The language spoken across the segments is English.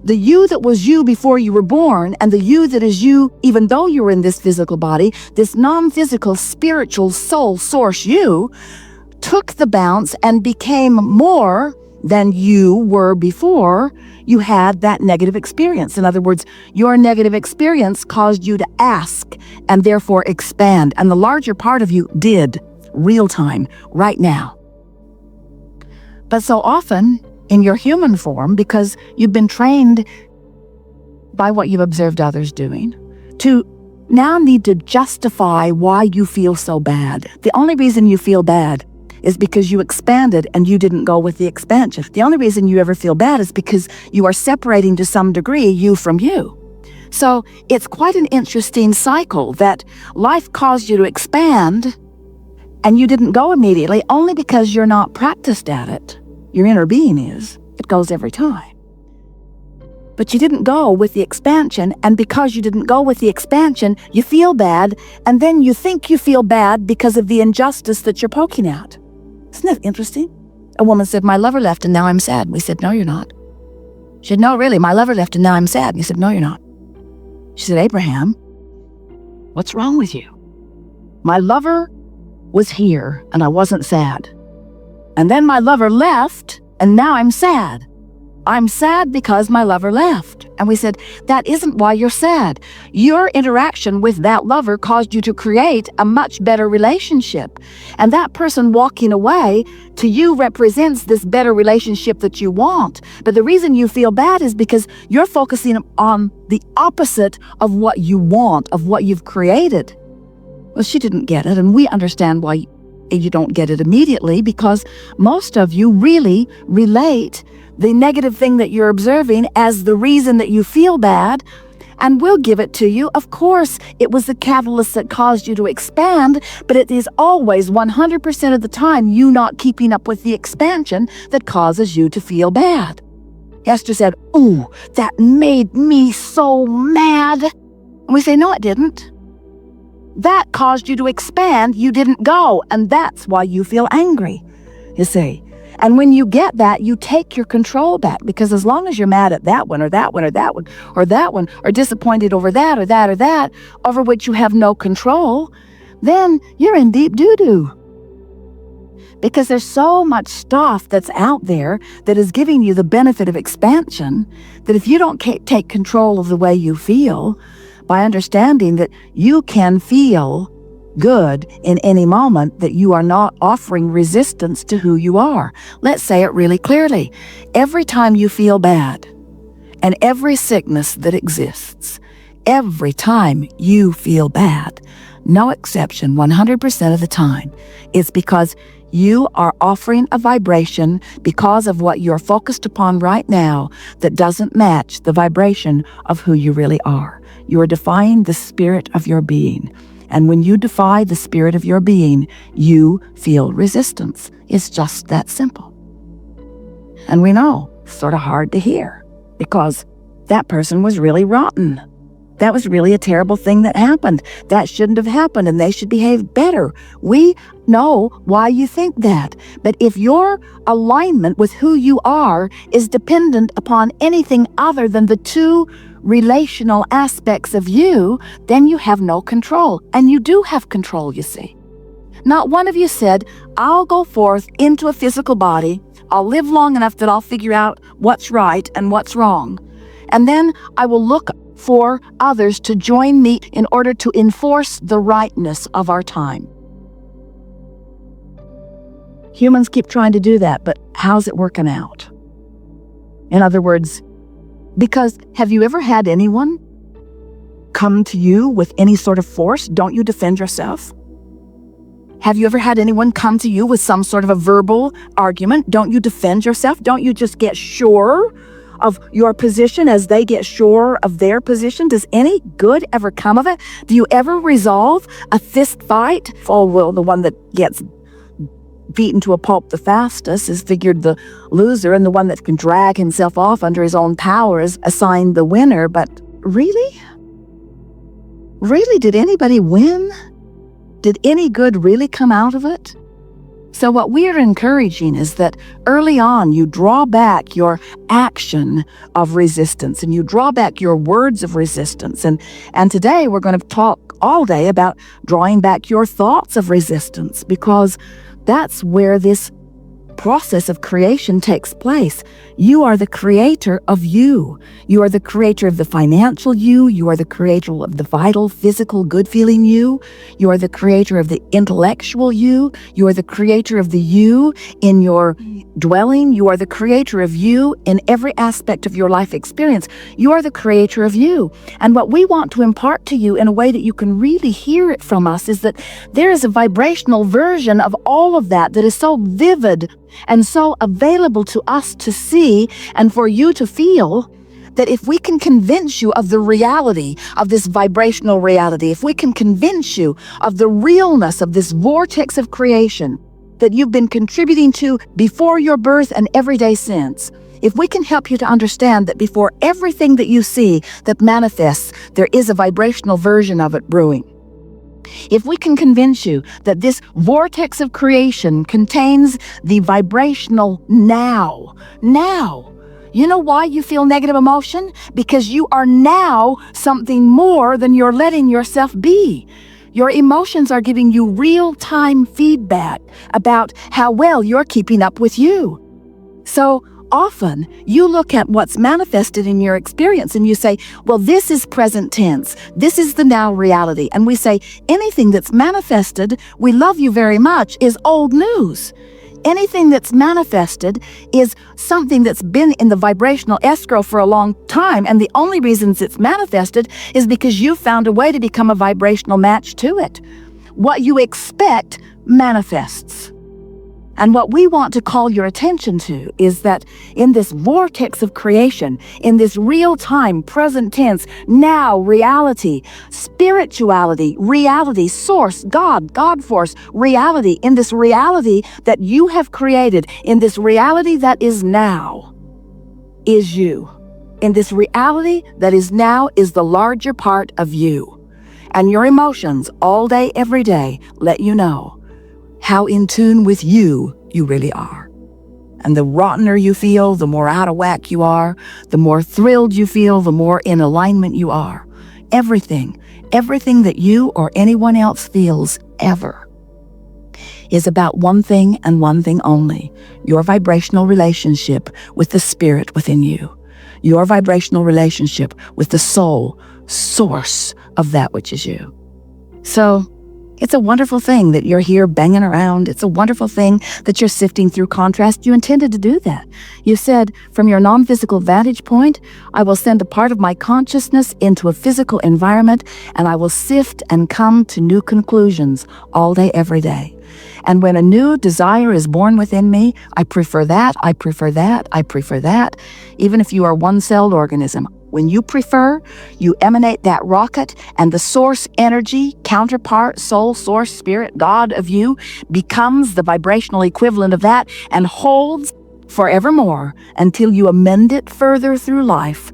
the you that was you before you were born and the you that is you even though you were in this physical body, this non-physical, spiritual soul source you, took the bounce and became more than you were before you had that negative experience. In other words, your negative experience caused you to ask and therefore expand. And the larger part of you did, real time, right now. But so often, in your human form, because you've been trained by what you've observed others doing, to now need to justify why you feel so bad. The only reason you feel bad is because you expanded and you didn't go with the expansion. The only reason you ever feel bad is because you are separating to some degree you from you. So it's quite an interesting cycle that life caused you to expand and you didn't go immediately only because you're not practiced at it. Your inner being is. It goes every time. But you didn't go with the expansion, and because you didn't go with the expansion, you feel bad, and then you think you feel bad because of the injustice that you're poking at. Isn't that interesting? A woman said, my lover left and now I'm sad. We said, no, you're not. She said, no, really, my lover left and now I'm sad. We said, no, you're not. She said, Abraham, what's wrong with you? My lover was here and I wasn't sad. And then my lover left and now I'm sad. I'm sad because my lover left. And we said, that isn't why you're sad. Your interaction with that lover caused you to create a much better relationship. And that person walking away to you represents this better relationship that you want. But the reason you feel bad is because you're focusing on the opposite of what you want, of what you've created. Well, she didn't get it, and we understand why you don't get it immediately, because most of you really relate the negative thing that you're observing as the reason that you feel bad, and we'll give it to you. Of course, it was the catalyst that caused you to expand, but it is always 100% of the time you not keeping up with the expansion that causes you to feel bad. Esther said, ooh, that made me so mad. And we say, no, it didn't. That caused you to expand. You didn't go, and that's why you feel angry, you see. And when you get that, you take your control back, because as long as you're mad at that one or that one or that one or that one, or disappointed over that or that or that, over which you have no control, then you're in deep doo-doo. Because there's so much stuff that's out there that is giving you the benefit of expansion, that if you don't take control of the way you feel, by understanding that you can feel good in any moment, that you are not offering resistance to who you are. Let's say it really clearly. Every time you feel bad, and every sickness that exists, every time you feel bad, no exception, 100% of the time, it's because you are offering a vibration because of what you're focused upon right now that doesn't match the vibration of who you really are. You are defying the spirit of your being. And when you defy the spirit of your being, you feel resistance. It's just that simple. And we know, it's sort of hard to hear, because that person was really rotten. That was really a terrible thing that happened. That shouldn't have happened, and they should behave better. We know why you think that. But if your alignment with who you are is dependent upon anything other than the two relational aspects of you, then you have no control. And you do have control, you see. Not one of you said, I'll go forth into a physical body, I'll live long enough that I'll figure out what's right and what's wrong. And then I will look for others to join me in order to enforce the rightness of our time. Humans keep trying to do that, but how's it working out? In other words, because have you ever had anyone come to you with any sort of force? Don't you defend yourself? Have you ever had anyone come to you with some sort of a verbal argument? Don't you defend yourself? Don't you just get sure of your position as they get sure of their position? Does any good ever come of it? Do you ever resolve a fist fight? Oh, well, the one that gets beaten to a pulp the fastest is figured the loser, and the one that can drag himself off under his own power is assigned the winner. But really? Really, did anybody win? Did any good really come out of it? So what we're encouraging is that early on you draw back your action of resistance and you draw back your words of resistance. And today we're going to talk all day about drawing back your thoughts of resistance, because that's where this process of creation takes place. You are the creator of you. You are the creator of the financial you. You are the creator of the vital, physical, good-feeling you. You are the creator of the intellectual you. You are the creator of the you in your dwelling. You are the creator of you in every aspect of your life experience. You are the creator of you. And what we want to impart to you in a way that you can really hear it from us is that there is a vibrational version of all of that that is so vivid and so available to us to see and for you to feel, that if we can convince you of the reality of this vibrational reality, if we can convince you of the realness of this vortex of creation that you've been contributing to before your birth and every day since, if we can help you to understand that before everything that you see that manifests, there is a vibrational version of it brewing. If we can convince you that this vortex of creation contains the vibrational now, you know why you feel negative emotion? Because you are now something more than you're letting yourself be. Your emotions are giving you real-time feedback about how well you're keeping up with you. So often, you look at what's manifested in your experience and you say, well, this is present tense. This is the now reality. And we say, anything that's manifested, we love you very much, is old news. Anything that's manifested is something that's been in the vibrational escrow for a long time, and the only reasons it's manifested is because you found a way to become a vibrational match to it. What you expect manifests. And what we want to call your attention to is that in this vortex of creation, in this real-time, present tense, now reality, spirituality, reality, source, God force, reality, in this reality that you have created, in this reality that is now, is you. In this reality that is now is the larger part of you. And your emotions all day, every day, let you know how in tune with you really are. And the rottener you feel, the more out of whack you are, the more thrilled you feel, the more in alignment you are. Everything that you or anyone else feels ever is about one thing and one thing only: your vibrational relationship with the spirit within you, your vibrational relationship with the soul, source of that which is you. So, it's a wonderful thing that you're here banging around. It's a wonderful thing that you're sifting through contrast. You intended to do that. You said, from your non-physical vantage point, I will send a part of my consciousness into a physical environment, and I will sift and come to new conclusions all day, every day. And when a new desire is born within me, I prefer that, I prefer that, I prefer that. Even if you are a one-celled organism, when you prefer, you emanate that rocket, and the source energy, counterpart, soul, source, spirit, God of you becomes the vibrational equivalent of that and holds forevermore until you amend it further through life,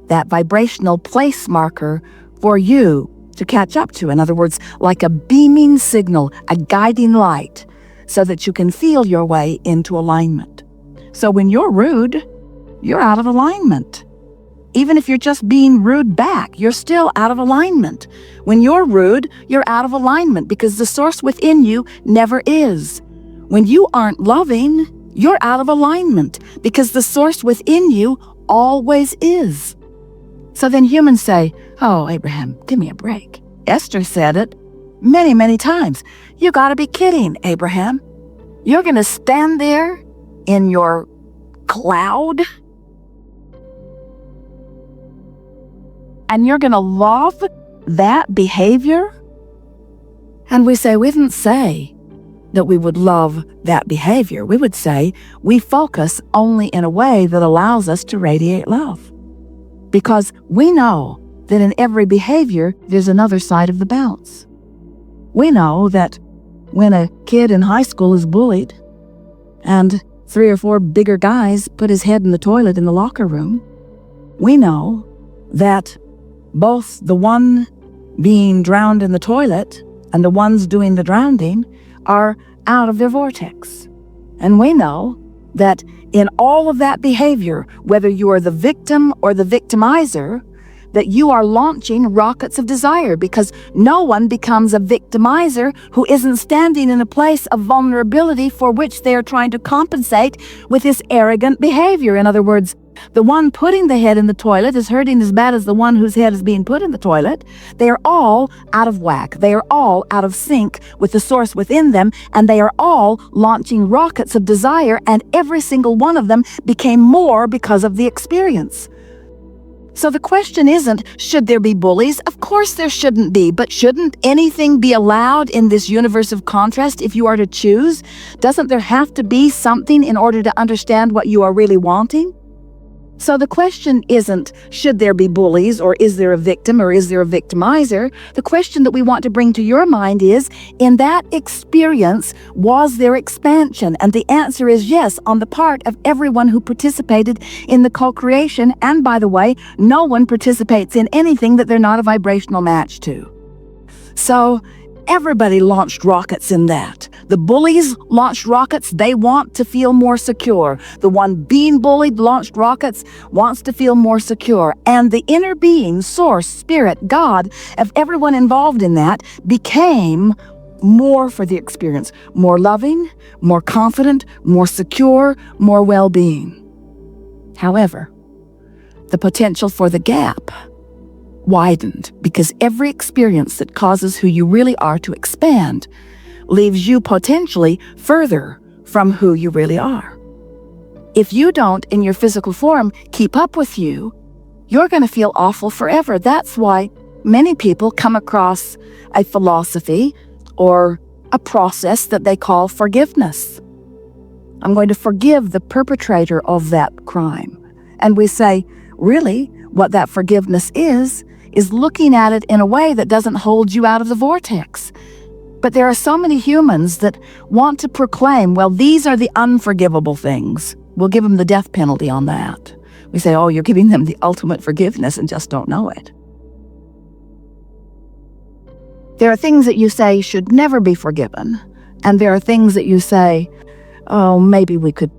that vibrational place marker for you to catch up to. In other words, like a beaming signal, a guiding light, so that you can feel your way into alignment. So when you're rude, you're out of alignment. Even if you're just being rude back, you're still out of alignment. When you're rude, you're out of alignment because the source within you never is. When you aren't loving, you're out of alignment because the source within you always is. So then humans say, oh, Abraham, give me a break. Esther said it many, many times. You gotta be kidding, Abraham. You're gonna stand there in your cloud and you're going to love that behavior? And we say, we didn't say that we would love that behavior. We would say we focus only in a way that allows us to radiate love. Because we know that in every behavior, there's another side of the bounce. We know that when a kid in high school is bullied and 3 or 4 bigger guys put his head in the toilet in the locker room, we know that both the one being drowned in the toilet and the ones doing the drowning are out of their vortex. And we know that in all of that behavior, whether you are the victim or the victimizer, that you are launching rockets of desire, because no one becomes a victimizer who isn't standing in a place of vulnerability for which they are trying to compensate with this arrogant behavior. In other words, the one putting the head in the toilet is hurting as bad as the one whose head is being put in the toilet. They are all out of whack. They are all out of sync with the source within them, and they are all launching rockets of desire, and every single one of them became more because of the experience. So the question isn't, should there be bullies? Of course there shouldn't be, but shouldn't anything be allowed in this universe of contrast if you are to choose? Doesn't there have to be something in order to understand what you are really wanting? So the question isn't, should there be bullies, or is there a victim, or is there a victimizer? The question that we want to bring to your mind is, in that experience, was there expansion? And the answer is yes, on the part of everyone who participated in the co-creation. And by the way, no one participates in anything that they're not a vibrational match to. So everybody launched rockets in that. The bullies launched rockets. They want to feel more secure. The one being bullied launched rockets, wants to feel more secure. And the inner being, source, spirit, God, of everyone involved in that became more for the experience. More loving, more confident, more secure, more well-being. However, the potential for the gap widened, because every experience that causes who you really are to expand leaves you potentially further from who you really are. If you don't, in your physical form, keep up with you, you're going to feel awful forever. That's why many people come across a philosophy or a process that they call forgiveness. I'm going to forgive the perpetrator of that crime. And we say, really, what that forgiveness is looking at it in a way that doesn't hold you out of the vortex. But there are so many humans that want to proclaim, well, these are the unforgivable things. We'll give them the death penalty on that. We say, oh, you're giving them the ultimate forgiveness and just don't know it. There are things that you say should never be forgiven. And there are things that you say, oh, maybe we could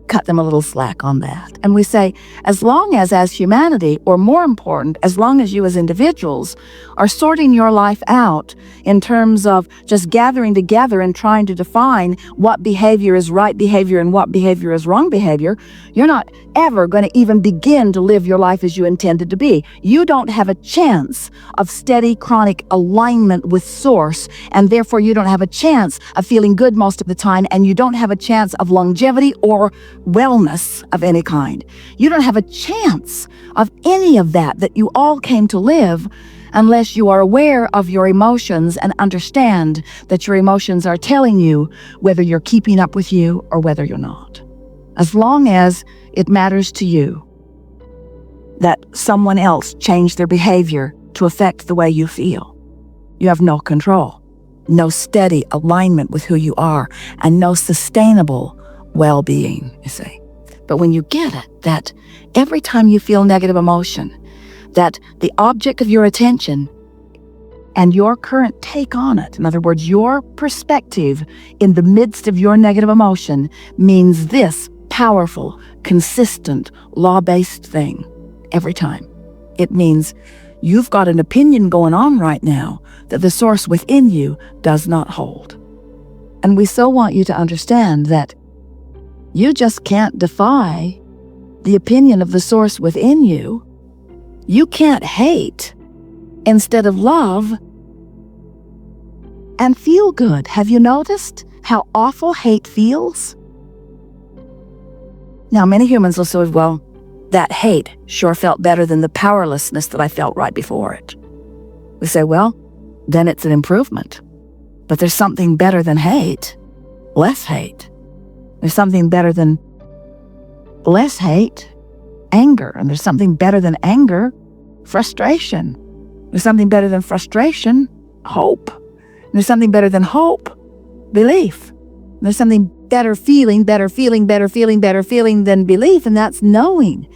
cut them a little slack on that. And we say, as long as humanity, or more important, as long as you as individuals are sorting your life out in terms of just gathering together and trying to define what behavior is right behavior and what behavior is wrong behavior, you're not ever going to even begin to live your life as you intended to be. You don't have a chance of steady, chronic alignment with Source, and therefore you don't have a chance of feeling good most of the time, and you don't have a chance of longevity or wellness of any kind. You don't have a chance of any of that you all came to live unless you are aware of your emotions and understand that your emotions are telling you whether you're keeping up with you or whether you're not. As long as it matters to you that someone else change their behavior to affect the way you feel, you have no control, no steady alignment with who you are, and no sustainable well-being, you see. But when you get it, that every time you feel negative emotion, that the object of your attention and your current take on it, in other words, your perspective in the midst of your negative emotion, means this powerful, consistent, law-based thing every time. It means you've got an opinion going on right now that the Source within you does not hold. And we so want you to understand that you just can't defy the opinion of the Source within you. You can't hate instead of love and feel good. Have you noticed how awful hate feels? Now, many humans will say, well, that hate sure felt better than the powerlessness that I felt right before it. We say, well, then it's an improvement. But there's something better than hate, less hate. There's something better than less hate, anger. And there's something better than anger, frustration. There's something better than frustration, hope. And there's something better than hope, belief. And there's something better feeling than belief, and that's knowing.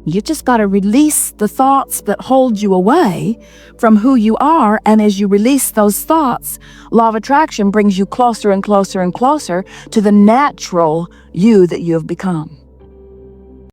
You just got to release the thoughts that hold you away from who you are. And as you release those thoughts, law of attraction brings you closer and closer and closer to the natural you that you have become.